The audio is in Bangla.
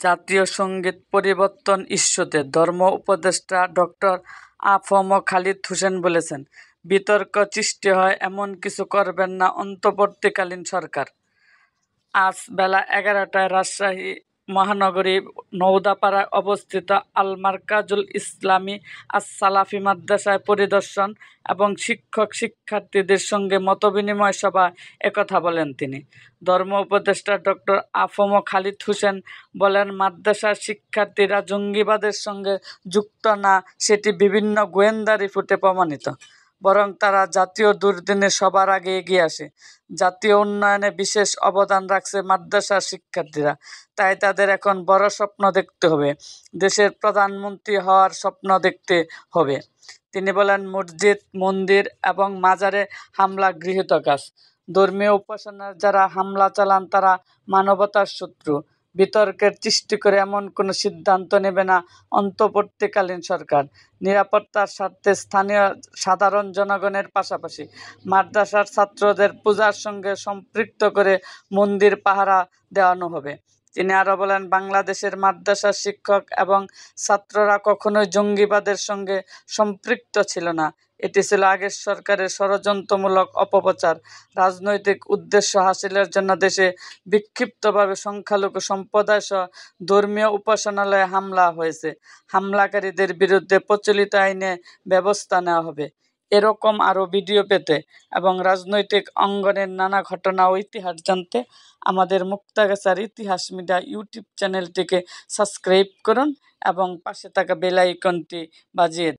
জাতীয় সঙ্গীত পরিবর্তন ইস্যুতে ধর্ম উপদেষ্টা ডক্টর আ.ফ.ম খালিদ হোসেন বলেছেন, বিতর্ক সৃষ্টি হয় এমন কিছু করবেন না অন্তর্বর্তীকালীন সরকার। আজ বেলা 11টায় রাজশাহী মহানগরী নওদাপাড়ায় অবস্থিত আল মারকাজুল ইসলামী আস-সালাফি মাদ্রাসায় পরিদর্শন এবং শিক্ষক-শিক্ষার্থীদের সঙ্গে মতবিনিময় সভায় একথা বলেন তিনি। ধর্ম উপদেষ্টা ডক্টর আ.ফ.ম খালিদ হোসেন বলেন, মাদ্রাসার শিক্ষার্থীরা জঙ্গিবাদের সঙ্গে যুক্ত না, সেটি বিভিন্ন গোয়েন্দা রিপোর্টে প্রমাণিত। বরং তারা জাতীয় দুর্দিনে সবার আগে এগিয়ে আসে। জাতীয় উন্নয়নে বিশেষ অবদান রাখছে মাদ্রাসার শিক্ষার্থীরা, তাই তাদের এখন বড় স্বপ্ন দেখতে হবে, দেশের প্রধানমন্ত্রী হওয়ার স্বপ্ন দেখতে হবে। তিনি বলেন, মসজিদ, মন্দির এবং মাজারে হামলা গৃহীত কাজ। ধর্মীয় উপাসনার যারা হামলা চালান তারা মানবতার শত্রু। বিতর্কের সৃষ্টি করে এমন কোনো সিদ্ধান্ত নেবে না অন্তর্বর্তীকালীন সরকার। নিরাপত্তার স্বার্থে স্থানীয় সাধারণ জনগণের পাশাপাশি মাদ্রাসার ছাত্রদের পূজার সঙ্গে সম্পৃক্ত করে মন্দির পাহারা দেওয়ানো হবে। তিনি আরও বলেন, বাংলাদেশের মাদ্রাসার শিক্ষক এবং ছাত্ররা কখনোই জঙ্গিবাদের সঙ্গে সম্পৃক্ত ছিল না। এটি ছিল আগের সরকারের ষড়যন্ত্রমূলক অপপ্রচার। রাজনৈতিক উদ্দেশ্য হাসিলের জন্য দেশে বিক্ষিপ্তভাবে সংখ্যালঘু সম্প্রদায়সহ ধর্মীয় উপাসনালয়ে হামলা হয়েছে। হামলাকারীদের বিরুদ্ধে প্রচলিত আইনে ব্যবস্থা নেওয়া হবে। এরকম আরও ভিডিও পেতে এবং রাজনৈতিক অঙ্গনের নানা ঘটনা ও ইতিহাস জানতে আমাদের মুক্তাগাছার ইতিহাস মিডিয়া ইউটিউব চ্যানেলটিকে সাবস্ক্রাইব করুন এবং পাশে থাকা বেল আইকনটি বাজিয়ে